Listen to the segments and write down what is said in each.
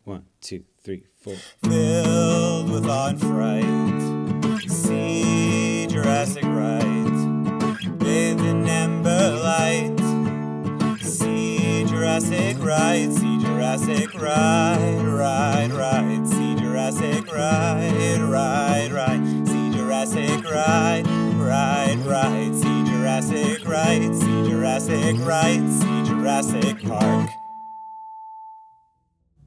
1, 2, 3, 4. Filled with awe and fright, see Jurassic Right, bathed in amber light. See Jurassic Right, see Jurassic Right, right. See Jurassic Right, right. See Jurassic Right, right. See Jurassic Right, see Jurassic Right, see Jurassic Park.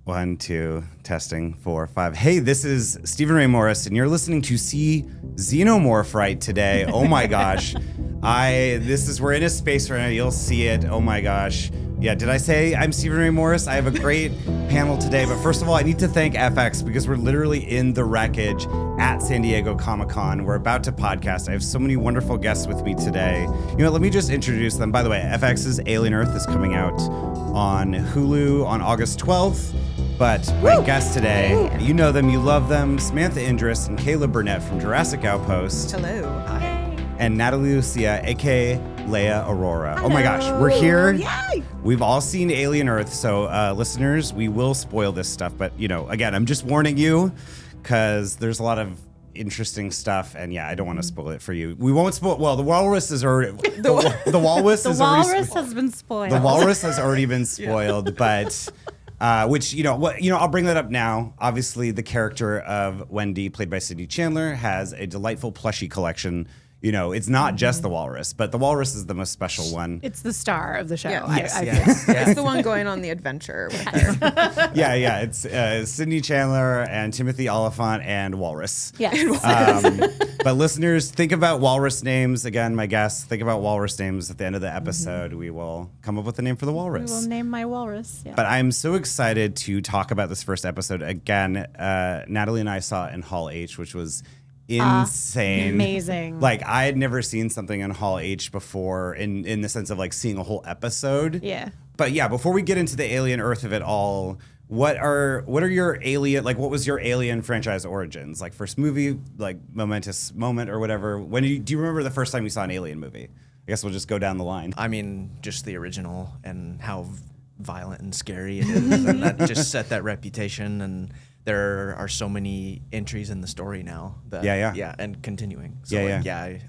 1, 2, testing, 4, 5. Hey, this is Stephen Ray Morris, and you're listening to See Xenomorph Right today. Oh my gosh. We're in a space right now. You'll see it. Oh my gosh. Yeah, did I say I'm Stephen Ray Morris? I have a great panel today, but first of all, I need to thank FX because we're literally in the Wreckage at San Diego Comic-Con. We're about to podcast. I have so many wonderful guests with me today. You know, let me just introduce them. By the way, FX's Alien Earth is coming out on Hulu on August 12th. But my guests today, you know them, you love them, Samantha Endres and Kayla Burnett from Jurassic Outpost. Hello. Hi. And Natalie Lucia, a.k.a. Leia Aurora. Hello. Oh my gosh, we're here. Yay! We've all seen Alien Earth, so listeners, we will spoil this stuff. But, you know, again, I'm just warning you because there's a lot of interesting stuff, and yeah, I don't want to spoil it for you. We won't spoil. Well, the walrus is already the walrus is already has been spoiled. The walrus has already been spoiled, but. Which, I'll bring that up now. Obviously, the character of Wendy, played by Sydney Chandler, has a delightful plushie collection. You know, it's not just the walrus, but the walrus is the most special one. It's the star of the show. Yeah. Yes. It's the one going on the adventure with her. Yeah. It's Sydney Chandler and Timothy Oliphant and Walrus. Yes. But listeners, think about walrus names. Again, my guests, think about walrus names. At the end of the episode, we will come up with a name for the walrus. We will name my walrus. Yeah. But I'm so excited to talk about this first episode. Again, Natalie and I saw it in Hall H, which was insane. Amazing. Like, I had never seen something in Hall H before in the sense of like seeing a whole episode. Yeah. But yeah, before we get into the Alien Earth of it all, what are your Alien, like what was your Alien franchise origins? Like first movie, like momentous moment or whatever. Do you remember the first time you saw an Alien movie? I guess we'll just go down the line. I mean, just the original and how violent and scary it is. And that just set that reputation. And there are so many entries in the story now. Yeah, and continuing. So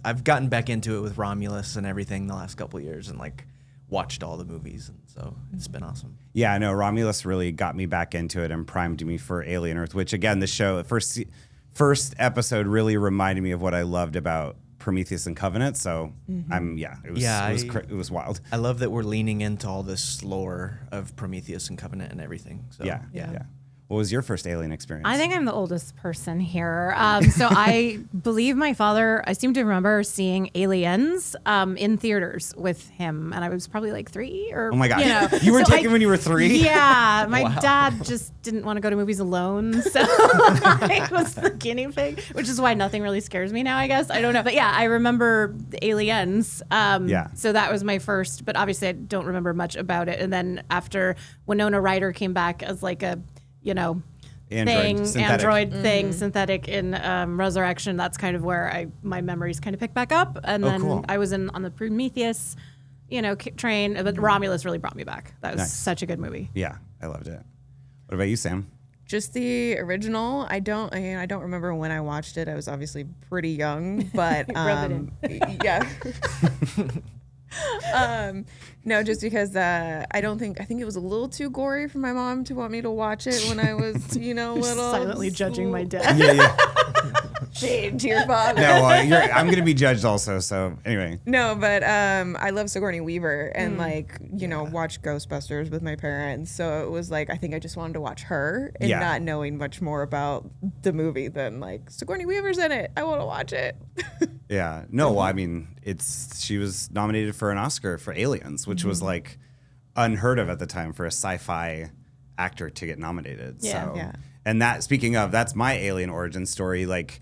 I've gotten back into it with Romulus and everything the last couple of years and like watched all the movies. And so it's been awesome. Yeah, I know. Romulus really got me back into it and primed me for Alien Earth, which again, the show, first episode really reminded me of what I loved about Prometheus and Covenant. So it was wild. I love that we're leaning into all this lore of Prometheus and Covenant and everything. So yeah. What was your first Alien experience? I think I'm the oldest person here. So I believe my father, I seem to remember seeing Aliens in theaters with him. And I was probably like 3 or, oh my gosh. You were taken when you were 3? Yeah. My dad just didn't want to go to movies alone. So I was the guinea pig, which is why nothing really scares me now, I guess. I don't know. But yeah, I remember the Aliens. So that was my first, but obviously I don't remember much about it. And then after Winona Ryder came back as like a, android thing, synthetic in Resurrection. That's kind of where my memories kind of pick back up. And then I was on the Prometheus, train. But Romulus really brought me back. That was such a good movie. Yeah, I loved it. What about you, Sam? Just the original. I don't remember when I watched it. I was obviously pretty young, but yeah. No, just because I think it was a little too gory for my mom to want me to watch it when I was, little. Silently judging my dad. Yeah. Shade to your father. No, I'm going to be judged also. So anyway. No, but I love Sigourney Weaver and watch Ghostbusters with my parents. So it was like I think I just wanted to watch her and not knowing much more about the movie than like Sigourney Weaver's in it. I want to watch it. Yeah. No, well, I mean, she was nominated for an Oscar for Aliens, which was like unheard of at the time for a sci-fi actor to get nominated. Yeah. So, and that, speaking of, that's my Alien origin story. Like,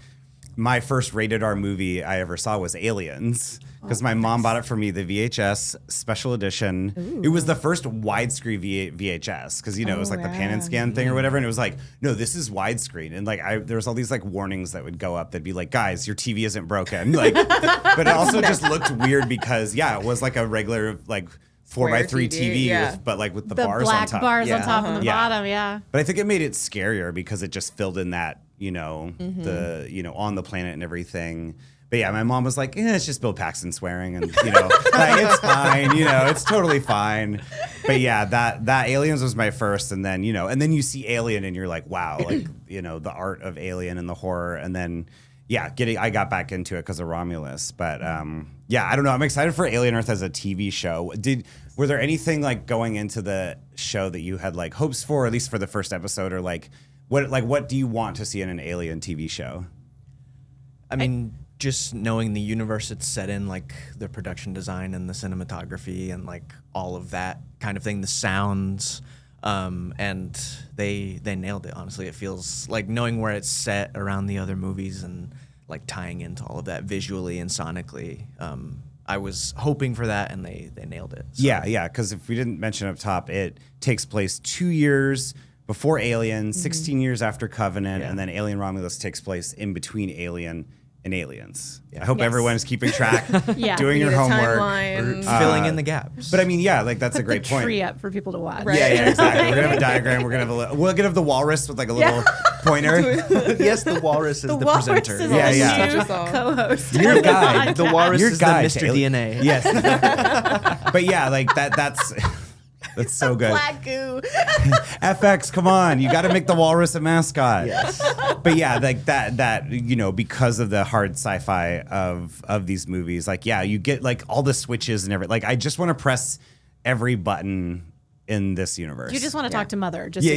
my first rated R movie I ever saw was Aliens because my mom bought it for me, the VHS special edition. Ooh. It was the first widescreen VHS because, it was like the pan and scan thing or whatever. And it was like, no, this is widescreen. And like, there was all these like warnings that would go up. That'd be like, guys, your TV isn't broken. Like, but it also just looked weird because, it was like a regular, like, 4x3 TV with the bars black on top. bars on top and the bottom, But I think it made it scarier because it just filled in that, the, on the planet and everything. But yeah, my mom was like, it's just Bill Paxton swearing and, it's fine, it's totally fine. But yeah, that Aliens was my first. And then, and then you see Alien and you're like, wow, like, the art of Alien and the horror. And then, I got back into it because of Romulus. But I don't know. I'm excited for Alien Earth as a TV show. Were there anything like going into the show that you had like hopes for, at least for the first episode, or like what do you want to see in an Alien TV show? I mean, just knowing the universe it's set in, like the production design and the cinematography and like all of that kind of thing, the sounds, and they nailed it. Honestly, it feels like knowing where it's set around the other movies and like tying into all of that visually and sonically. I was hoping for that, and they nailed it. So. Yeah, because if we didn't mention up top, it takes place 2 years before Alien, 16 years after Covenant, and then Alien Romulus takes place in between Alien and Aliens. I hope everyone is keeping track, doing your homework, filling in the gaps. But I mean, like that's a great point. Tree up for people to watch. Right. Yeah, exactly. We're gonna have a diagram. We're gonna have we'll have the walrus with like a little pointer. Yes, the walrus is the presenter. Is co-host. Your guy. The walrus is the Mr. DNA. Yes. But yeah, like that's so good. Black goo. FX, come on. You got to make the walrus a mascot. Yes. But yeah, like that, because of the hard sci-fi of these movies, like, you get like all the switches and everything. Like, I just want to press every button in this universe. You just want to talk to Mother. Just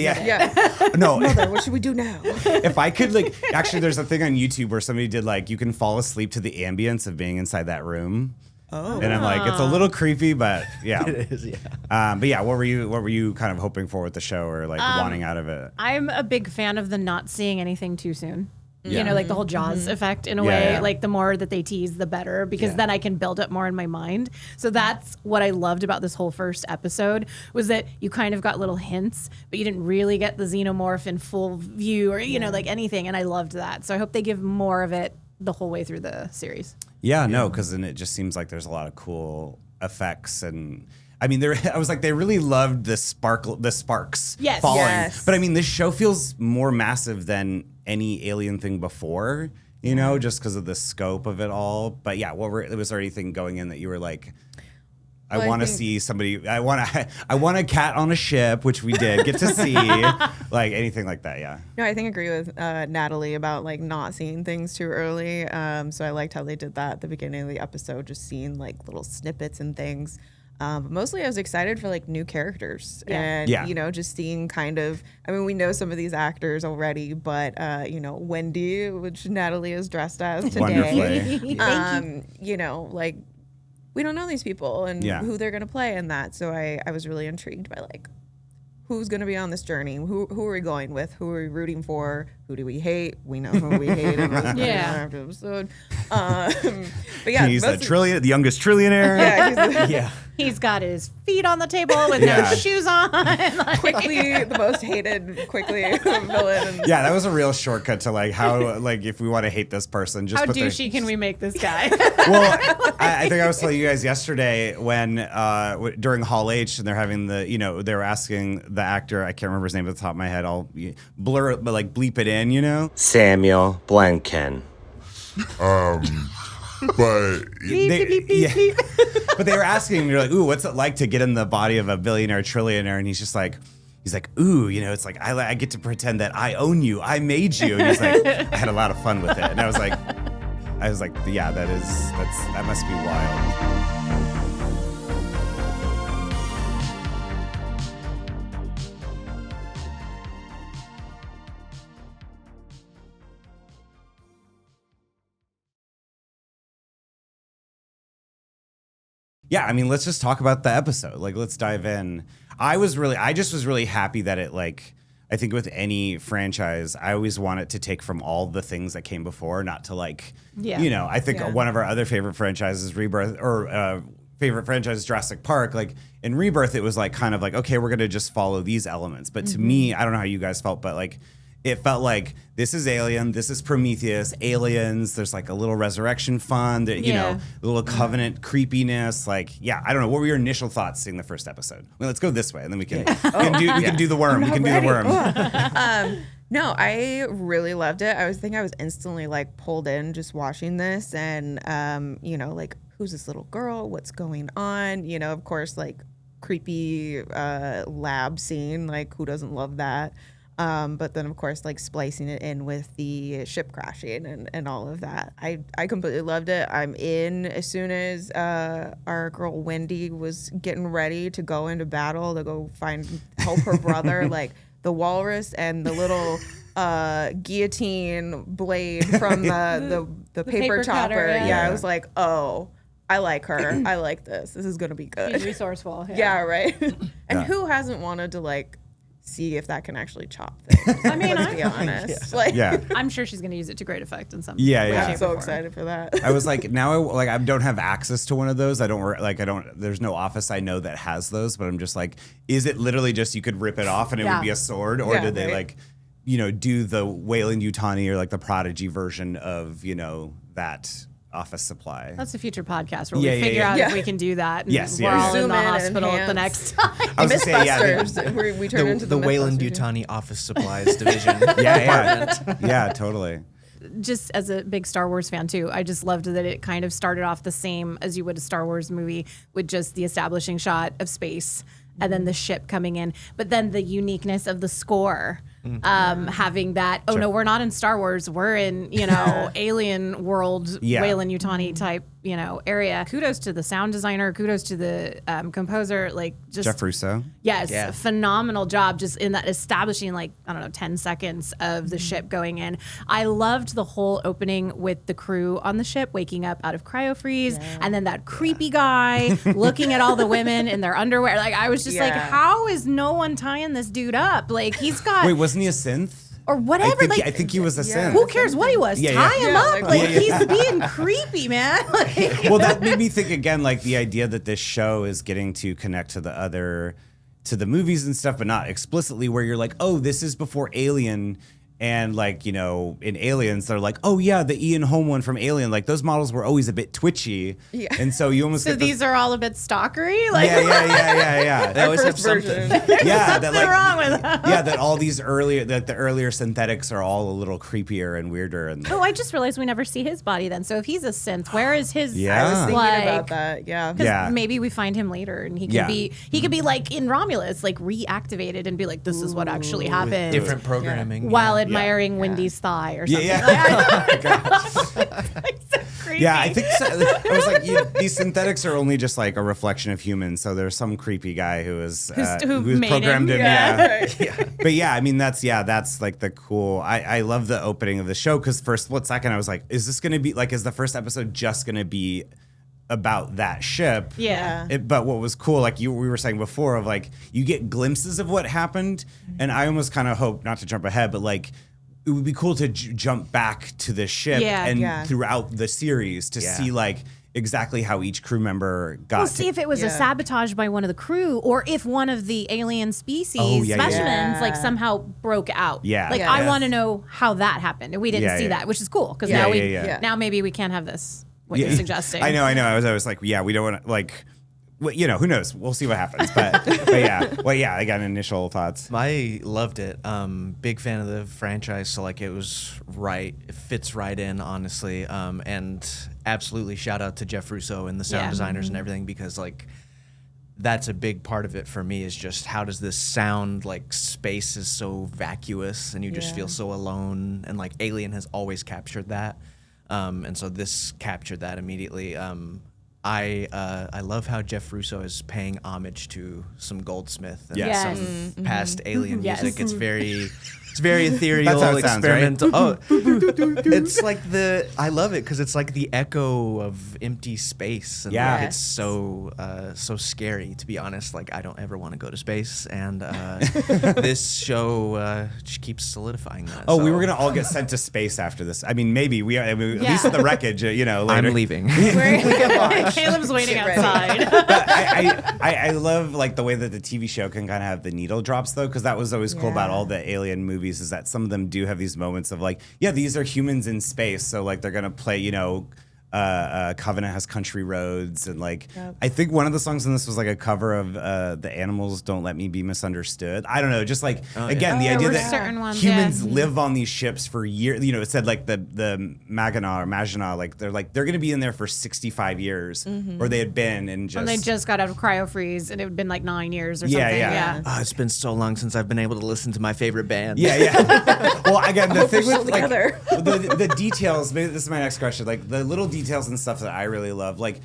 No. Mother, what should we do now? If I could, like, actually, there's a thing on YouTube where somebody did, like, you can fall asleep to the ambience of being inside that room. Oh. And I'm like, it's a little creepy, but yeah. It is, but yeah, what were you kind of hoping for with the show, or like wanting out of it? I'm a big fan of the not seeing anything too soon. Like the whole Jaws effect in a way. Yeah. Like the more that they tease, the better, because then I can build up more in my mind. So that's what I loved about this whole first episode, was that you kind of got little hints, but you didn't really get the xenomorph in full view or, like anything. And I loved that. So I hope they give more of it the whole way through the series. Yeah, no, because then it just seems like there's a lot of cool effects, and I mean, I was like, they really loved the sparks falling. Yes. But I mean, this show feels more massive than any Alien thing before, just because of the scope of it all. But yeah, was there anything going in that you were like, I want to see somebody. I want a cat on a ship, which we did get to see, like anything like that. Yeah. No, I think I agree with Natalie about like not seeing things too early. So I liked how they did that at the beginning of the episode, just seeing like little snippets and things. But mostly I was excited for like new characters and, just seeing kind of, I mean, we know some of these actors already, but, Wendy, which Natalie is dressed as today, like, we don't know these people and who they're going to play in that. So I was really intrigued by like, who's going to be on this journey? Who are we going with? Who are we rooting for? Who do we hate? We know who we hate in this after episode. But yeah, he's the youngest trillionaire. He's got his feet on the table with no shoes on. Quickly, the most hated villain. Yeah, that was a real shortcut to like how, like, if we want to hate this person, just how douchey can we make this guy? Well, I think I was telling you guys yesterday when during Hall H and they're having they were asking the actor, I can't remember his name at the top of my head. I'll blur it, but like bleep it in, Samuel Blanken. But but they were asking him, you're like, ooh, what's it like to get in the body of a billionaire, trillionaire? And he's like, ooh, it's like, I get to pretend that I own you, I made you. And he's like, I had a lot of fun with it. And I was like, yeah, that must be wild. Yeah, I mean, let's just talk about the episode. Like, let's dive in. I just was really happy that it, like, I think with any franchise, I always want it to take from all the things that came before, not to like, I think one of our other favorite franchises, Rebirth, or favorite franchise, Jurassic Park, like in Rebirth, it was like kind of like, okay, we're going to just follow these elements. But to me, I don't know how you guys felt, but like it felt like this is Alien, this is Prometheus, Aliens. There's like a little resurrection fun, that, you know, a little Covenant creepiness. Like, yeah, I don't know. What were your initial thoughts seeing the first episode? Well, let's go this way, and then we can do the worm. We can do the worm. No, I really loved it. I was instantly like pulled in just watching this, and you know, like, who's this little girl? What's going on? You know, of course, like creepy lab scene. Like, who doesn't love that? But then, of course, like splicing it in with the ship crashing and all of that. I completely loved it. I'm in as soon as our girl Wendy was getting ready to go into battle to go help her brother. Like, the walrus and the little guillotine blade from the paper chopper. cutter, I was like, oh, I like her. I like this. This is going to be good. She's resourceful. Yeah, right? And who hasn't wanted to, like, see if that can actually chop things? I mean, let's be honest. Like, I'm sure she's going to use it to great effect in some I'm so excited for that. I was like, now I don't have access to one of those. There's no office I know that has those, but I'm just like, is it literally just you could rip it off and it would be a sword? Or did they like, you know, do the Weyland-Yutani or like the Prodigy version of, you know, that office supply? That's a future podcast where we figure out if we can do that. And we're all in the hospital at the next time. I was going to say, we turn into the Weyland-Yutani office supplies division. Yeah, totally. Just as a big Star Wars fan too, I just loved that it kind of started off the same as you would a Star Wars movie, with just the establishing shot of space and then the ship coming in, but then the uniqueness of the score. Having that, no, we're not in Star Wars, we're in, you know, alien world, Weyland-Yutani type, you know, area. Kudos to the sound designer, kudos to the composer, like just Jeff Russo. Yes, phenomenal job just in that establishing, like, I don't know, 10 seconds of the ship going in. I loved the whole opening with the crew on the ship waking up out of cryo-freeze, and then that creepy guy looking at all the women in their underwear. Like, I was just like, how is no one tying this dude up? Like, he's got... Wait, wasn't he a synth? Or whatever. I think he was a synth. Who cares what he was? Tie him up. Like, he's being creepy, man. Like, well, that made me think again, like the idea that this show is getting to connect to the movies and stuff, but not explicitly, where you're like, oh, this is before Alien. And like, you know, in Aliens, they're like, oh yeah, the Ian Holm one from Alien, like those models were always a bit twitchy. Yeah. And so you almost get these are all a bit stalkery? Like, yeah. They always have something. Yeah, something wrong with them. Yeah, that all these the earlier synthetics are all a little creepier and weirder. And I just realized we never see his body then. So if he's a synth, where is his? I was thinking about that. Because maybe we find him later, and he could be like in Romulus, like reactivated and be like, this is what actually happened. Different programming. While admiring Wendy's thigh or something. Creepy. Yeah, I think so. I was like, these synthetics are only just like a reflection of humans. So there's some creepy guy who's programmed him. But yeah, I mean that's like the cool. I love the opening of the show because for a split second I was like, is this gonna be like, is the first episode just gonna be about that ship? But what was cool, like we were saying before, of like you get glimpses of what happened, and I almost kind of hope, not to jump ahead, but like it would be cool to jump back to the ship throughout the series to see like exactly how each crew member got. We'll see if it was a sabotage by one of the crew, or if one of the alien species specimens like somehow broke out. I want to know how that happened, and we didn't see that, which is cool because now maybe we can't have this. What you're suggesting. I know. I was like, we don't want to, like, well, you know, who knows? We'll see what happens. But yeah. Well, yeah, I got initial thoughts. I loved it. Big fan of the franchise. So, like, it was right. It fits right in, honestly. And absolutely shout out to Jeff Russo and the sound designers and everything, because, like, that's a big part of it for me, is just how does this sound? Like, space is so vacuous and you just feel so alone. And, like, Alien has always captured that. And so this captured that immediately. I love how Jeff Russo is paying homage to some Goldsmith and some past Alien music. It's very ethereal, experimental. Sounds, right? It's like I love it because it's like the echo of empty space. And like it's so scary, to be honest. Like, I don't ever want to go to space, and this show just keeps solidifying that. Oh, we were gonna all get sent to space after this. I mean, maybe we at least at the Wreckage, you know. Later. I'm leaving. Caleb's waiting outside. But I love like the way that the TV show can kind of have the needle drops though, because that was always cool about all the Alien movies. movies is that some of them do have these moments of like, yeah, these are humans in space. So like they're going to play, Covenant has Country Roads, and like I think one of the songs in this was like a cover of The Animals Don't Let Me Be Misunderstood. I don't know, just like the idea that humans live on these ships for years. It said like the Maginot, like they're going to be in there for 65 years, or they had been, and they just got out of cryo freeze, and it had been like 9 years or something. Yeah. Oh, it's been so long since I've been able to listen to my favorite band. Yeah. Well, again, the thing with like the details. Maybe this is my next question. Like the little details and stuff that I really love, like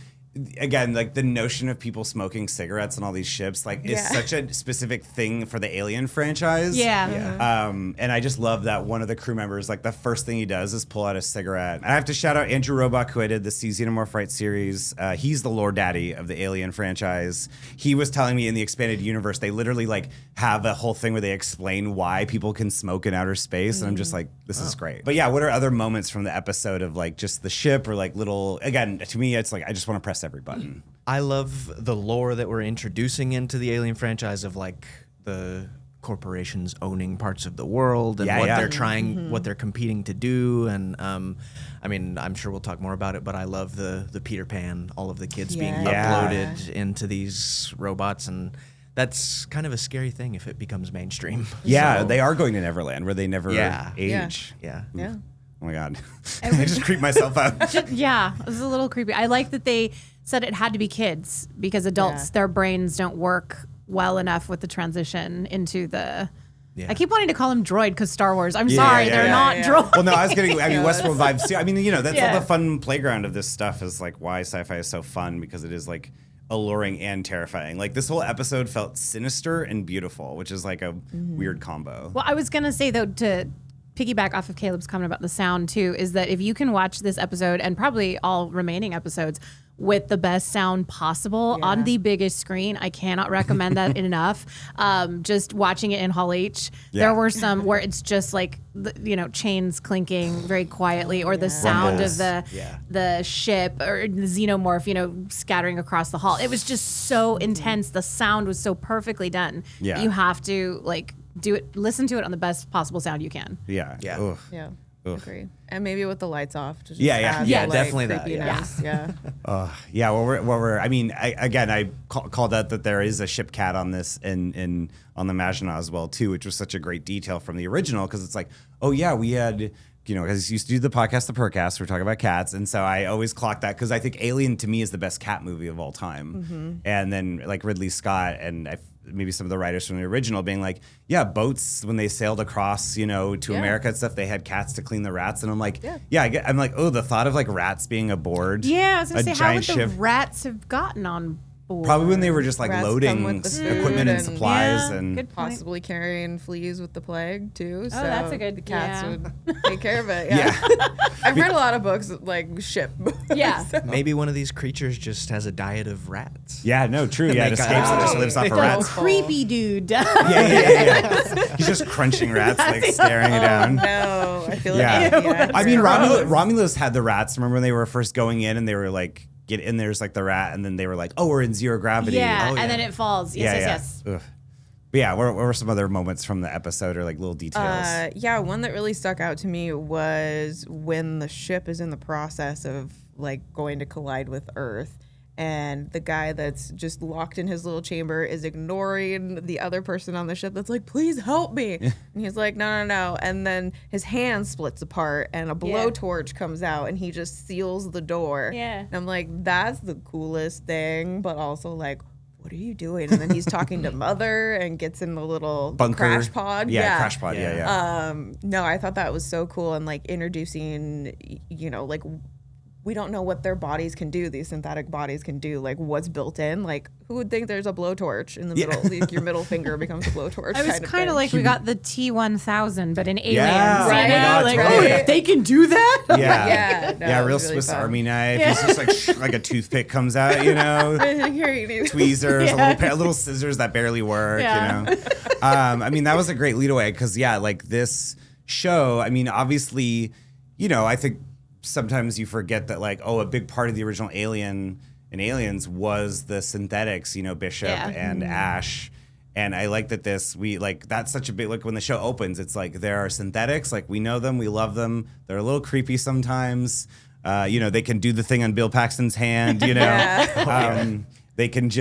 again, like the notion of people smoking cigarettes on all these ships, like is such a specific thing for the Alien franchise. And I just love that one of the crew members, like the first thing he does is pull out a cigarette. I have to shout out Andrew Roebuck, who I did the See Xenomorph Right series. He's the lore daddy of the Alien franchise. He was telling me in the expanded universe, they literally like have a whole thing where they explain why people can smoke in outer space. And I'm just like, this is great. But yeah, what are other moments from the episode of like just the ship or like little, again, to me, it's like, I just want to press every button. I love the lore that we're introducing into the Alien franchise of like the corporations owning parts of the world and they're trying, what they're competing to do. And I mean, I'm sure we'll talk more about it, but I love the Peter Pan, all of the kids being uploaded into these robots, and that's kind of a scary thing if it becomes mainstream. Yeah, so, they are going to Neverland where they never age. Yeah. Oh my God. I just creeped myself out. It was a little creepy. I like that they said it had to be kids because adults, their brains don't work well enough with the transition into the... I keep wanting to call him droid because Star Wars. I'm sorry, they're not droids. Well, no, I was getting, Westworld vibes too. I mean, that's all the fun playground of this stuff is like why sci-fi is so fun, because it is like alluring and terrifying. Like this whole episode felt sinister and beautiful, which is like a weird combo. Well, I was going to say though, to piggyback off of Caleb's comment about the sound too, is that if you can watch this episode and probably all remaining episodes with the best sound possible on the biggest screen, I cannot recommend that enough. Just watching it in Hall H, there were some where it's just like chains clinking very quietly, or the sound of the ship or the xenomorph scattering across the hall. It was just so intense. The sound was so perfectly done. You have to like listen to it on the best possible sound you can. Agree. And maybe with the lights off. To just definitely that. I called out that there is a ship cat on this and on the Maginot as well too, which was such a great detail from the original, because it's like, we had, because I used to do the podcast, the Percast, we're talking about cats, and so I always clock that because I think Alien to me is the best cat movie of all time. And then like Ridley Scott and maybe some of the writers from the original being like, boats when they sailed across, to America and stuff, they had cats to clean the rats, and I'm like, I'm like, the thought of like rats being aboard. Yeah, I was gonna say, how would the rats have gotten on board? Probably when they were just like loading equipment and supplies, and possibly carrying fleas with the plague too. So that's a good. The cats would take care of it. I've read a lot of books like ship. So. Maybe one of these creatures just has a diet of rats. Yeah, no, true. It escapes and just lives off of rats. Creepy dude. He's just crunching rats, like staring it down. No, I feel like I mean, Romulus had the rats. Remember when they were first going in and they were like, get in, there's like the rat, and then they were like, we're in zero gravity. And then it falls. Yes. Ugh. But what were some other moments from the episode or like little details? One that really stuck out to me was when the ship is in the process of like going to collide with Earth, and the guy that's just locked in his little chamber is ignoring the other person on the ship that's like, please help me. And he's like, no. And then his hand splits apart and a blowtorch comes out and he just seals the door. And I'm like, that's the coolest thing, but also like, what are you doing? And then he's talking to Mother and gets in the little bunker crash pod. Crash pod. No, I thought that was so cool, and like introducing, like, we don't know what their bodies can do. These synthetic bodies can do, like what's built in. Like, who would think there's a blowtorch in the middle? Like your middle finger becomes a blowtorch. It was kind of like we got the T-1000, but in Aliens. Yeah, right? They can do that. Real Swiss Army knife. It's just like a toothpick comes out, tweezers, a little scissors that barely work. I mean, that was a great lead away because like this show. I mean, obviously, I think sometimes you forget that like, a big part of the original Alien and Aliens was the synthetics, Bishop and Ash. And I like that that's such a big, like when the show opens, it's like there are synthetics, like we know them, we love them. They're a little creepy sometimes. They can do the thing on Bill Paxton's hand, They can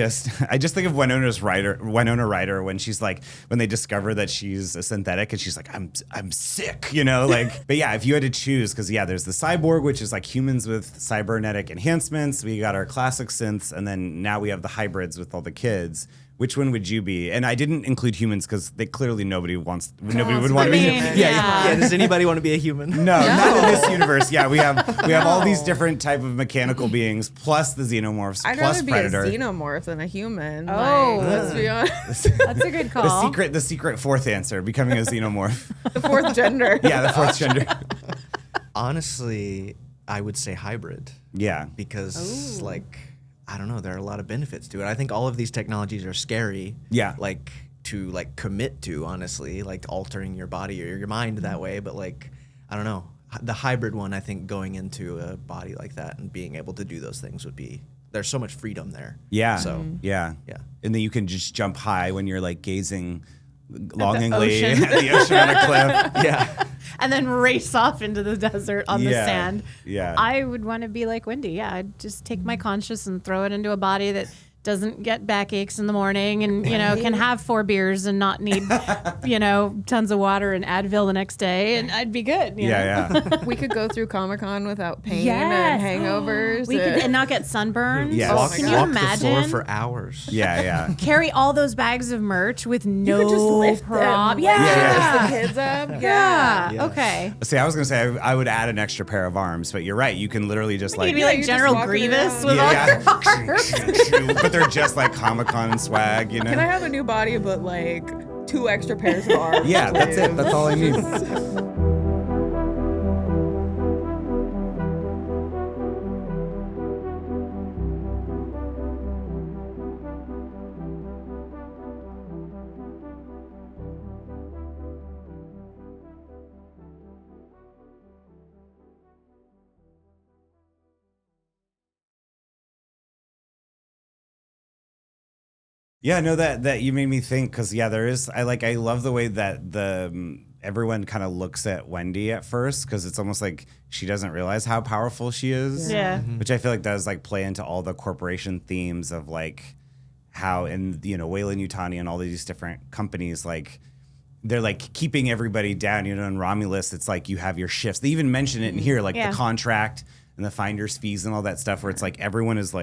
I just think of Winona Ryder when she's like, when they discover that she's a synthetic and she's like, I'm sick, but yeah, if you had to choose, because there's the cyborg, which is like humans with cybernetic enhancements. We got our classic synths, and then now we have the hybrids with all the kids. Which one would you be? And I didn't include humans because nobody would want to be human. Yeah. Does anybody want to be a human? No, not in this universe. Yeah, we have all these different type of mechanical beings, plus the xenomorphs, I'd plus rather be Predator. a xenomorph than a human. Oh, let's be honest. That's a good call. The secret fourth answer, becoming a xenomorph. The fourth gender. Yeah, the fourth gender. Honestly, I would say hybrid. Yeah, because I don't know, there are a lot of benefits to it. I think all of these technologies are scary. Yeah. To commit to, honestly, altering your body or your mind that way. But I don't know. The hybrid one, I think going into a body like that and being able to do those things there's so much freedom there. Yeah. So yeah. And then you can just jump high when you're gazing longingly at the ocean on a cliff. Yeah. And then race off into the desert on the sand. Yeah. I would want to be like Wendy. Yeah, I'd just take my conscious and throw it into a body that doesn't get backaches in the morning and, can have 4 beers and not need, tons of water and Advil the next day, and I'd be good. Yeah. We could go through Comic-Con without pain and hangovers. We could and not get sunburned. Yes. Can you walk imagine? the floor for hours. Yeah. Carry all those bags of merch with no You could just lift prop. them. Yeah. Lift the kids up. Yeah. Okay. See, I was gonna say I would add an extra pair of arms, but you're right. You can literally just You'd be like you just General walk it Grievous around. with all your arms. But they're just like Comic-Con swag, Can I have a new body but 2 extra pairs of arms? Yeah, that's it. That's all I need. Yeah, no, that you made me think, because there is, I love the way that everyone kind of looks at Wendy at first, because it's almost like she doesn't realize how powerful she is. Yeah. Which I feel like does play into all the corporation themes of how in Weyland-Yutani and all these different companies they're keeping everybody down. In Romulus, it's you have your shifts. They even mention it in here, the contract and the finder's fees and all that stuff, where it's everyone is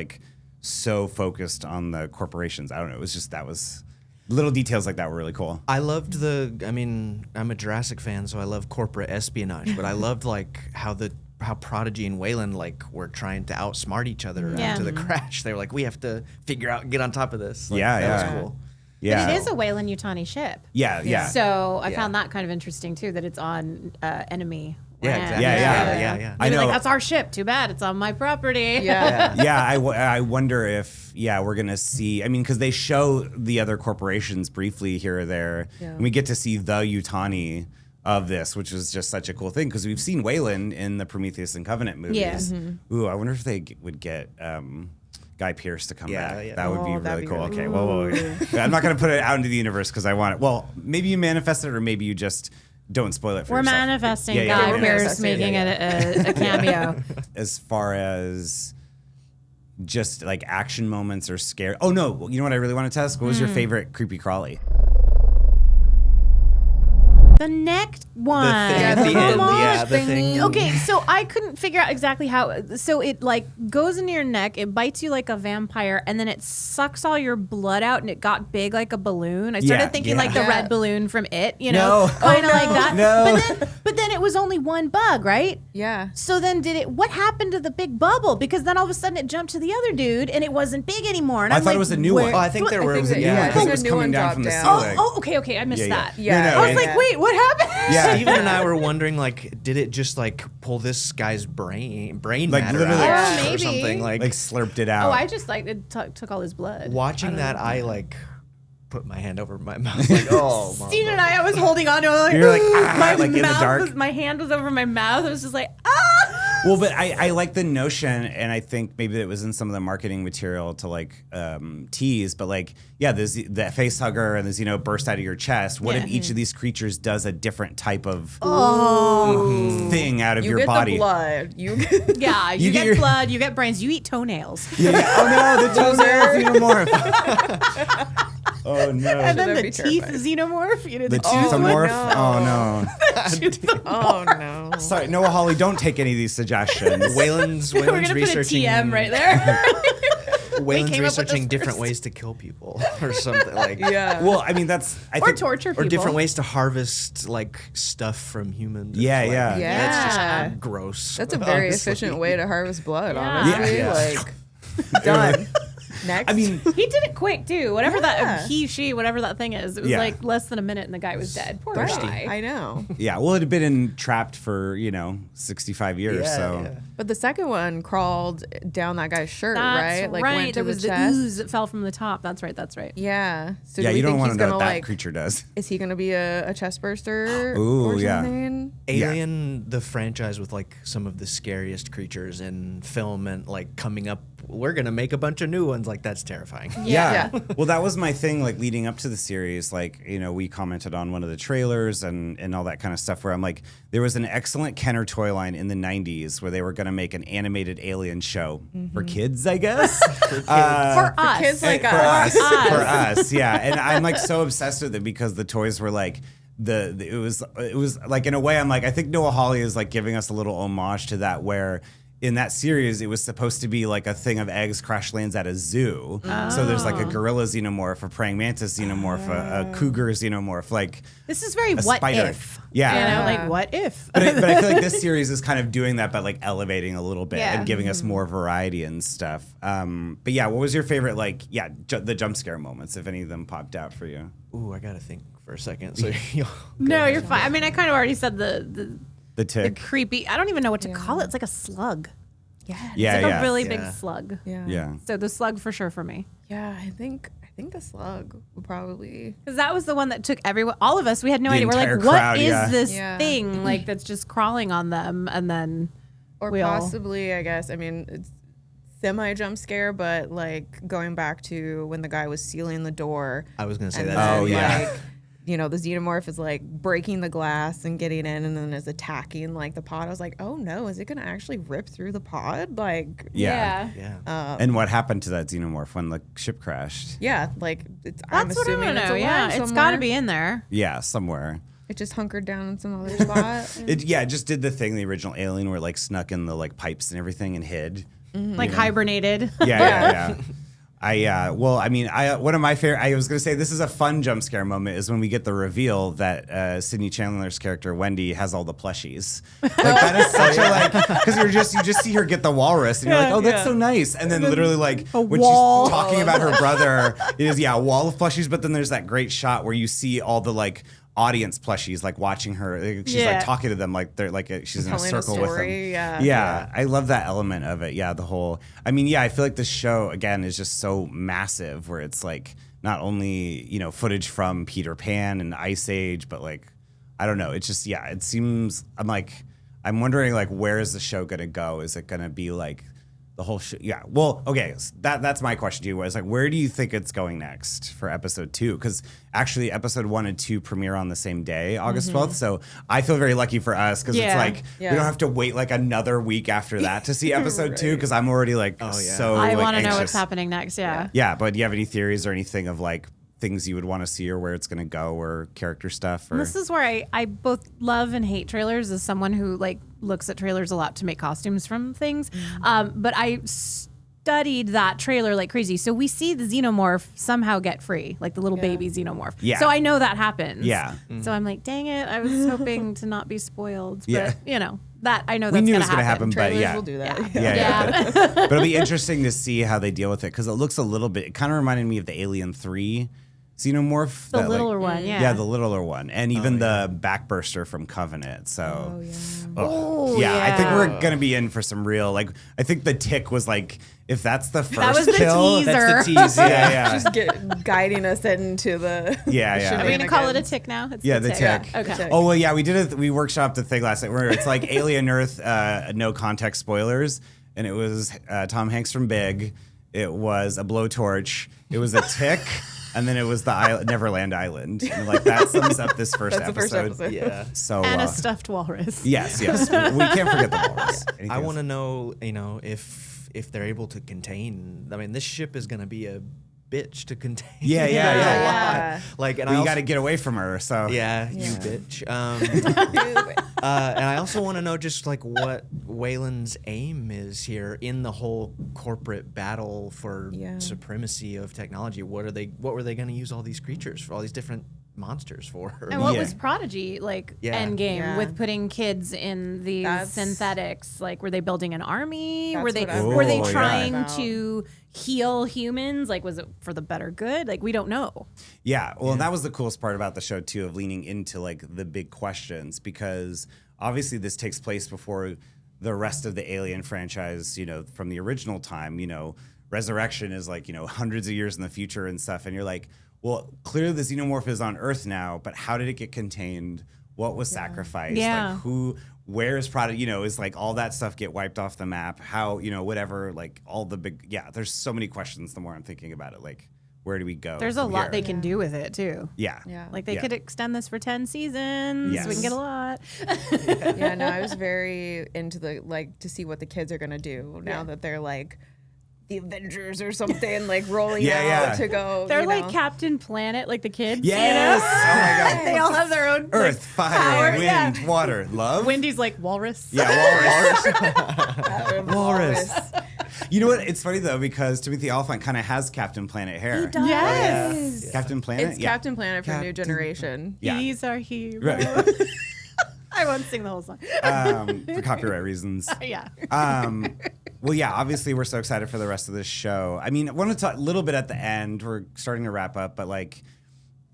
so focused on the corporations. I don't know. It was just, that was little details like that were really cool. I loved I'm a Jurassic fan, so I love corporate espionage, but I loved how Prodigy and Weyland were trying to outsmart each other after the crash. They were we have to figure out, get on top of this. That was cool. Yeah. But it is a Weyland-Yutani ship. Yeah. So I found that kind of interesting too, that it's on enemy land. Exactly. Yeah. I know. That's our ship. Too bad it's on my property. Yeah. I wonder if we're gonna see. Because they show the other corporations briefly here or there, and we get to see the Yutani of this, which is just such a cool thing, because we've seen Weyland in the Prometheus and Covenant movies. Yeah. Mm-hmm. Ooh, I wonder if they would get Guy Pearce to come back. Yeah. That would be really cool. Good. Okay, whoa. I'm not gonna put it out into the universe because I want it. Well, maybe you manifest it, or maybe you just don't spoil it for We're yourself. Manifesting Yeah, Guy Pearce making a cameo. As far as just action moments or scare. Oh no, you know what I really want to test? What was your favorite creepy crawly? The neck one. The thing at the end. The thing. Okay, so I couldn't figure out exactly how. So it goes into your neck, it bites you like a vampire, and then it sucks all your blood out, and it got big like a balloon. I started thinking the red balloon from It, kind of like that. No. But then it was only one bug, right? Yeah. So then what happened to the big bubble? Because then all of a sudden it jumped to the other dude, and it wasn't big anymore. And I I'm thought it was a new one. Oh, I think there were. It was a new coming one down from the dropped ceiling. Okay, I missed that. Yeah. No, I was wait, what happened? Yeah. Steven and I were wondering, did it just pull this guy's brain matter literally, out maybe. or something? Slurped it out. Oh, I just it took all his blood. Watching that, I put my hand over my mouth, oh. Steve and I was holding on to it. You're my in the mouth dark. my hand was over my mouth. I was just ah. Well, but I like the notion, and I think maybe it was in some of the marketing material to like tease, but like, yeah, the face hugger and the Xeno burst out of your chest. What if each of these creatures does a different type of thing out of your body? You get the blood. You get blood, you get brains, you eat toenails. Yeah. Oh no, the toenail xenomorph. Oh no. And then the teeth xenomorph. You know, the toothomorph. No. Oh no. Sorry, Noah Hawley, don't take any of these suggestions. Waylon's We're gonna researching. Put a TM right there. Waylon's researching different ways to kill people or something like. Yeah. Well, I mean or torture people. Or different ways to harvest like stuff from humans. Yeah, like, yeah. That's just gross. That's a very efficient way to harvest blood. Honestly, Yeah. like done. Next. I mean, he did it quick too. Whatever she, whatever that thing is, it was like less than a minute, and the guy was dead. Poor guy. I know. Yeah, well, it had been trapped for 65 years. Yeah. But the second one crawled down that guy's shirt, That's right? Like right. went to There was the the chest. ooze that fell from the top. That's right. Yeah. So yeah, do we you don't think want he's to know gonna what that like? creature does. Is he gonna be a chest burster? Ooh, or yeah. something? Alien, the franchise with like some of the scariest creatures in film, and like coming up, we're gonna make a bunch of new ones. Like that's terrifying. Yeah. Well, that was my thing, like leading up to the series, like, we commented on one of the trailers and all that kind of stuff where I'm like, there was an excellent Kenner toy line in the 90s where they were going to make an animated alien show for kids, I guess. For us. Kids like For us. us. For us, yeah. And I'm like so obsessed with it because the toys were like, it was like, in a way, I'm like, I think Noah Hawley is like giving us a little homage to that where in that series, it was supposed to be like a thing of eggs crash lands at a zoo. So there's like a gorilla xenomorph, a praying mantis xenomorph, a cougar xenomorph. Like this is very a what spider. if? Yeah. Like what if? But I feel like this series is kind of doing that, but like elevating a little bit Yeah. and giving us more variety and stuff. But yeah, what was your favorite, the jump scare moments, if any of them popped out for you? Ooh, I gotta think for a second. So No, you're fine. I mean, I kind of already said the tick. creepy. I don't even know what to call it. It's like a slug. Yeah. Yeah, It's like yeah. a really big slug. Yeah. So the slug for sure for me. Yeah, I think the slug would probably. Because that was the one that took all of us. We had no The idea. We're like, entire what crowd, is yeah. this Yeah. thing like that's just crawling on them? And then Or possibly, I guess. I mean, it's semi jump scare, but like going back to when the guy was sealing the door. I was gonna say and that. then, Oh, yeah. Like, the xenomorph is like breaking the glass and getting in, and then is attacking like the pod. I was like, oh no, is it gonna actually rip through the pod? Like, Yeah. Yeah. And what happened to that xenomorph when the ship crashed? yeah, like I'm That's what I assuming want to it's know. alive Yeah, it's got to somewhere. be in there. Yeah, somewhere. It just hunkered down in some other spot. It just did the thing, the original Alien, where it like snuck in the like pipes and everything and hid. Like hibernated. Yeah. One of my favorite, I was going to say this is a fun jump scare moment is when we get the reveal that Sydney Chandler's character, Wendy, has all the plushies. Like that is such a because you just see her get the walrus and you're like, oh, that's so nice. And then literally like when wall. she's talking about her brother, it is, a wall of plushies. But then there's that great shot where you see all the like audience plushies like watching her. She's like talking to them like they're like she's in a Telling circle with them. Yeah. I love that element of it. Yeah, the whole. I mean, I feel like this show again is just so massive, where it's like not only footage from Peter Pan and Ice Age, but like I don't know. It's just it seems. I'm wondering like where is the show gonna go? Is it gonna be like the whole show? Yeah. Well, okay. So that's my question to you. Was like, where do you think it's going next for episode 2? Because actually, episode 1 and 2 premiere on the same day, August 12th. So I feel very lucky for us because it's like we don't have to wait like another week after that to see episode 2. Because I'm already like so. I want to know what's happening next. Yeah. Yeah, but do you have any theories or anything of like things you would want to see or where it's going to go or character stuff? Or? This is where I both love and hate trailers as someone who like looks at trailers a lot to make costumes from things. But I studied that trailer like crazy. So we see the xenomorph somehow get free, like the little baby xenomorph. Yeah. So I know that happens. Yeah. So I'm like, dang it, I was hoping to not be spoiled. But Yeah. That I know We that's knew it going was going to happen, but Trailers will do that. Yeah. But it'll be interesting to see how they deal with it because it looks a little bit. It kind of reminded me of the Alien 3 Xenomorph. The littler one, yeah. Yeah, the littler one. And even the backburster from Covenant. So, I think we're going to be in for some real, like, I think the tick was like, if that's the first that was the kill, teaser. that's the tease. Yeah. Just guiding us into the. Are we going to call it a tick now? It's the tick. Yeah. Okay. Oh, well, yeah, we workshopped the thing last night where it's like Alien Earth, no context spoilers. And it was Tom Hanks from Big. It was a blowtorch. It was a tick. And then it was the Neverland Island. And like that sums up this first episode. The first episode. Yeah. So And a stuffed walrus. Yes. We can't forget the walrus. I want to know, if they're able to contain. I mean, this ship is going to be a bitch to contain. Yeah. Like, and you got to get away from her. So you bitch. And I also want to know just like what Wayland's aim is here in the whole corporate battle for supremacy of technology. What were they going to use all these creatures for, all these different monsters for? And what was Prodigy like Endgame with putting kids in these synthetics? Like, were they building an army? Were they trying to heal humans? Like, was it for the better good? Like, we don't know. Yeah. Well, and that was the coolest part about the show too, of leaning into like the big questions, because obviously this takes place before the rest of the Alien franchise, from the original time. Resurrection is like, hundreds of years in the future and stuff. And you're like, well, clearly the Xenomorph is on Earth now, but how did it get contained? What was sacrificed? Yeah. Like where is product, is like all that stuff get wiped off the map? How, whatever, like all the big, there's so many questions the more I'm thinking about it. Like, where do we go? There's a lot they can do with it too. Yeah. Like they could extend this for 10 seasons. Yes. We can get a lot. I was very into to see what the kids are going to do now that they're like the Avengers or something, like rolling out to go. They're like Captain Planet, like the kids. Yes. Oh my God. They all have their own Earth, fire, wind, water, love. Wendy's like Walrus. Yeah, Walrus. Walrus. You know what? It's funny though, because Timothy Olyphant kind of has Captain Planet hair. He does. Yes. Yeah. Captain Planet? It's Captain Planet for New Generation. Yeah. He's our hero. Right. I won't sing the whole song. For copyright reasons. Yeah. Well, yeah, obviously we're so excited for the rest of this show. I mean, I want to talk a little bit at the end. We're starting to wrap up, but like,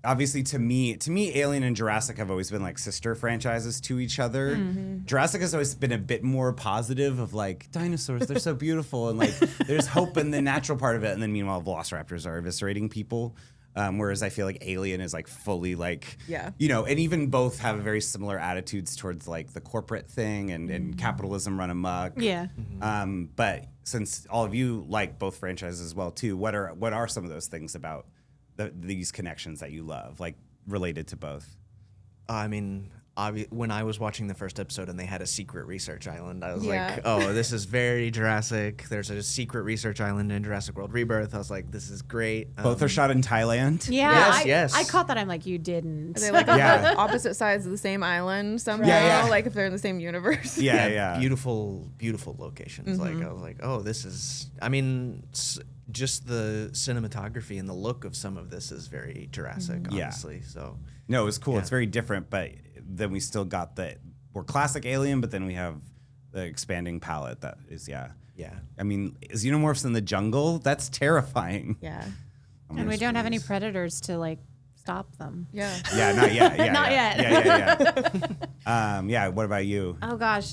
obviously to me, Alien and Jurassic have always been like sister franchises to each other. Mm-hmm. Jurassic has always been a bit more positive of like, dinosaurs, they're so beautiful. And like, there's hope in the natural part of it. And then meanwhile, velociraptors are eviscerating people. Whereas I feel like Alien is like fully like, and even both have very similar attitudes towards like the corporate thing and capitalism run amok. Yeah. But since all of you like both franchises as well too, what are some of those things about these connections that you love, like related to both? I mean, when I was watching the first episode and they had a secret research island, I was like, oh, this is very Jurassic. There's a secret research island in Jurassic World Rebirth. I was like, this is great. Both are shot in Thailand. Yeah. Yes. I caught that. I'm like, you didn't. Are they like on the opposite sides of the same island somehow? Yeah. Like if they're in the same universe? Yeah. Beautiful, beautiful locations. Mm-hmm. Like, I was like, oh, this is, I mean, just the cinematography and the look of some of this is very Jurassic, honestly. So no, it was cool. It's very different, but then we still got we're classic Alien, but then we have the expanding palette that is, I mean, Xenomorphs in the jungle, that's terrifying. Yeah. And we don't have any predators to like stop them. Yeah. Yeah, not yet. Yeah, Not yet. Yeah. What about you? Oh gosh.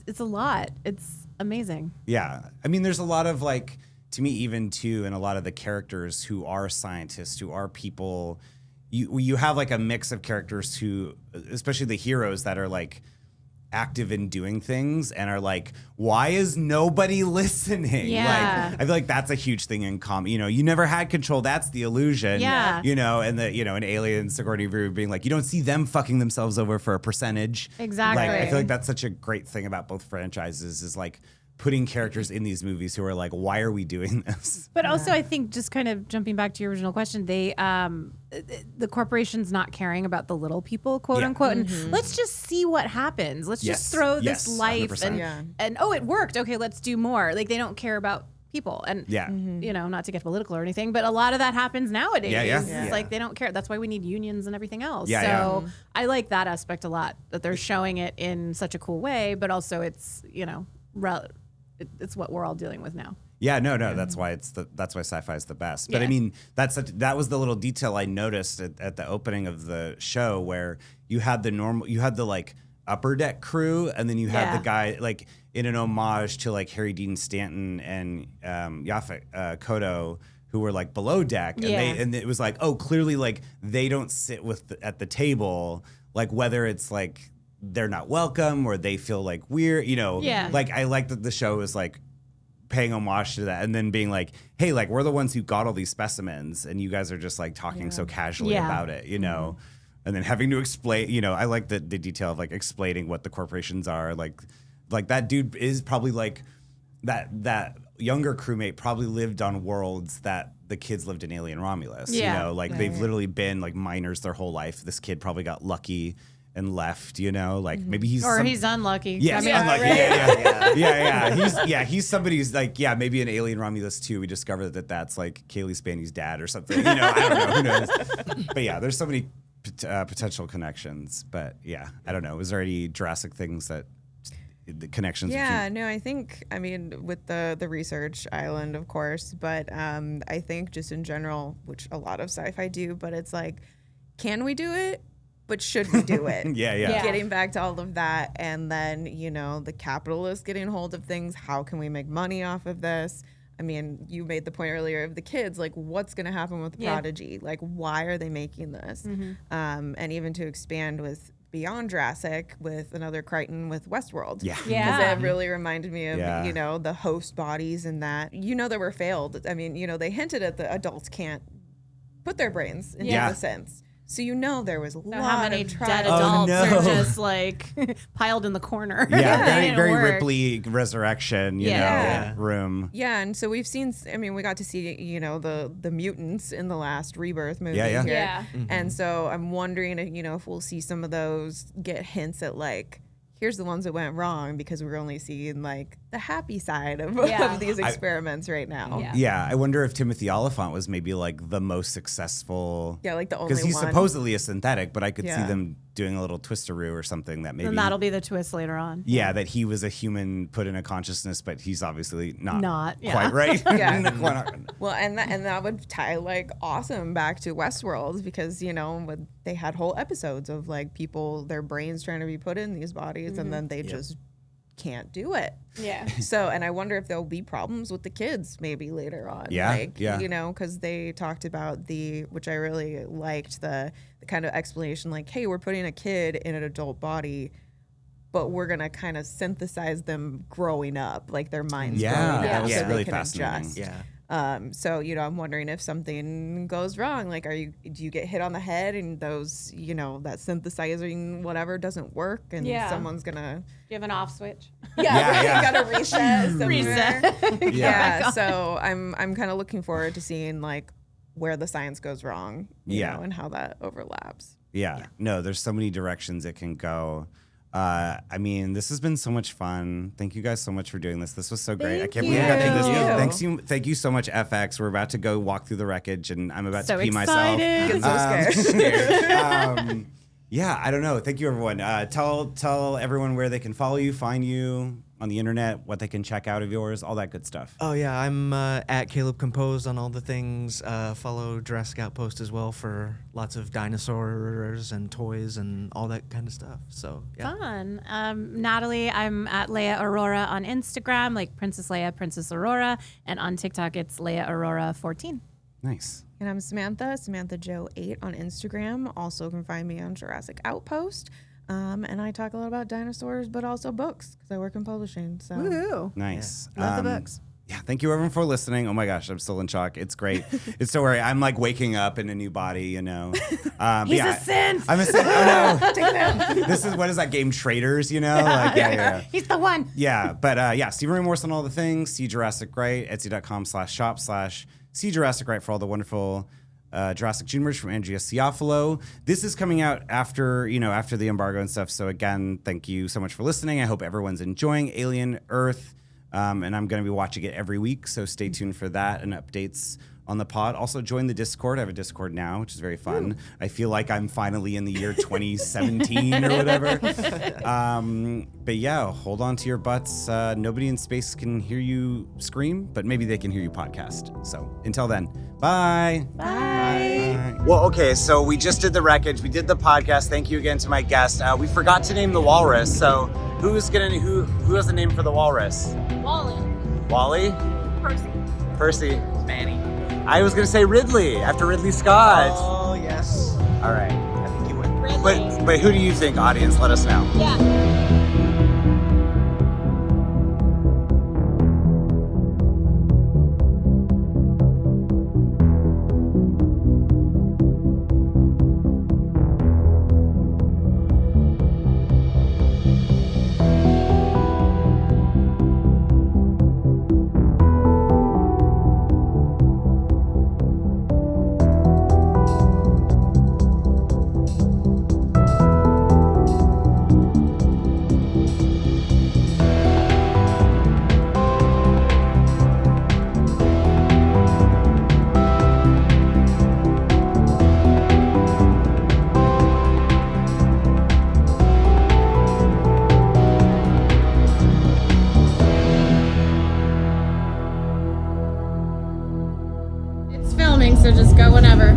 It's a lot. It's amazing. Yeah. I mean, there's a lot of like, to me, even too, and a lot of the characters who are scientists, who are people. You have like a mix of characters who, especially the heroes that are like active in doing things and are like, why is nobody listening? Yeah. Like, I feel like that's a huge thing in comedy. You never had control. That's the illusion. Yeah. And an Alien, Sigourney Weaver being like, you don't see them fucking themselves over for a percentage. Exactly. Like, I feel like that's such a great thing about both franchises is like putting characters in these movies who are like, why are we doing this? But also, I think just kind of jumping back to your original question, they the corporation's not caring about the little people, quote unquote, and let's just see what happens. Let's just throw this life 100%. and it worked. Okay, let's do more. Like they don't care about people, and not to get political or anything, but a lot of that happens nowadays. It's like they don't care. That's why we need unions and everything else. I like that aspect a lot, that they're showing it in such a cool way, but also it's it's what we're all dealing with now. Yeah, no, that's why sci-fi is the best. But I mean, that was the little detail I noticed at the opening of the show where you had the like upper deck crew, and then you had the guy like in an homage to like Harry Dean Stanton and Yaphet Kotto, who were like below deck, and it was like, oh, clearly like they don't sit at the table, like whether it's like they're not welcome or they feel like weird, like I like that the show is like paying homage to that and then being like, hey, like we're the ones who got all these specimens and you guys are just like talking so casually about it, and then having to explain, I like the detail of like explaining what the corporations are, like that dude is probably like that younger crewmate probably lived on worlds that the kids lived in Alien Romulus, they've literally been like miners their whole life. This kid probably got lucky and left, like maybe he's unlucky. Yes, unlucky. Yeah. He's somebody's like, maybe in Alien Romulus 2, we discovered that's like Kaylee Spaney's dad or something. I don't know, who knows? But yeah, there's so many potential connections. But yeah, I don't know. Was there any Jurassic things that the connections? No, I think, with the research island, of course, but I think just in general, which a lot of sci-fi do, but it's like, can we do it? But should we do it? Yeah. Getting back to all of that, and then, the capitalists getting hold of things. How can we make money off of this? You made the point earlier of the kids, like what's going to happen with the Prodigy? Like, why are they making this? And even to expand with beyond Jurassic with another Crichton with Westworld. Yeah. Because it really reminded me of, the host bodies and that, they were failed. They hinted at the adults can't put their brains into the sense. So there was a lot how many of dead trials. adults are just like piled in the corner. Yeah, very Ripley resurrection, room. Yeah, and so we've seen. We got to see the mutants in the last Rebirth movie. Yeah. Here. And so I'm wondering, if we'll see some of those get hints at like, here's the ones that went wrong because we're only seeing like the happy side of these experiments right now. Yeah, I wonder if Timothy Oliphant was maybe like the most successful. Yeah, like the only one. Because he's supposedly a synthetic, but I could see them doing a little twisteroo or something that maybe. And that'll be the twist later on. Yeah, that he was a human put in a consciousness, but he's obviously not quite right. Well, and that would tie like awesome back to Westworld because they had whole episodes of like people, their brains trying to be put in these bodies, and then they just can't do it. Yeah. So, and I wonder if there'll be problems with the kids maybe later on. Because they talked about which I really liked, the kind of explanation like, hey, we're putting a kid in an adult body, but we're going to kind of synthesize them growing up, like their minds growing up, so really they can adjust. So, I'm wondering if something goes wrong, like, do you get hit on the head and those, that synthesizing whatever doesn't work and someone's gonna. Do you have an off switch? You gotta reset. So I'm kind of looking forward to seeing like where the science goes wrong, you know, and how that overlaps. No, there's so many directions it can go. This has been so much fun. Thank you guys so much for doing this. This was so great. I can't believe we got to do this. Thank you so much, FX. We're about to go walk through the wreckage, and I'm about to pee myself. I'm so scared. I don't know. Thank you, everyone. Tell everyone where they can follow you, find you on the internet, what they can check out of yours, all that good stuff. Oh yeah, I'm at Caleb Composed on all the things. Follow Jurassic Outpost as well for lots of dinosaurs and toys and all that kind of stuff. So yeah. Fun. Natalie, I'm at Leia Aurora on Instagram, like Princess Leia, Princess Aurora, and on TikTok it's Leia Aurora 14. Nice. And I'm Samantha Joe 8 on Instagram. Also can find me on Jurassic Outpost. And I talk a lot about dinosaurs, but also books because I work in publishing. So Woohoo. Nice. Love the books. Yeah, thank you everyone for listening. Oh my gosh, I'm still in shock. It's great. It's so weird. I'm like waking up in a new body, He's a synth. I'm a synth. Oh no. This is, what is that game? Traders, Like, He's the one. Yeah, but Stephen Ray Morse on all the things. See Jurassic Right, Etsy.com/shop/See Jurassic Right for all the wonderful Jurassic June merch from Andrea Ciafalo. This is coming out after the embargo and stuff. So again, thank you so much for listening. I hope everyone's enjoying Alien Earth. And I'm going to be watching it every week. So stay tuned for that and updates on the pod. Also join the Discord. I have a Discord now, which is very fun. I feel like I'm finally in the year 2017 or whatever. But yeah, hold on to your butts. Nobody in space can hear you scream, but maybe they can hear you podcast. So until then, bye. Bye. Well, okay, so we just did the Wreckage. We did the podcast. Thank you again to my guest. We forgot to name the Walrus. So who has a name for the Walrus? Wally? Percy. Manny. I was gonna say Ridley after Ridley Scott. Oh yes. All right. I think you would. But who do you think, audience? Let us know. Yeah. So just go whenever.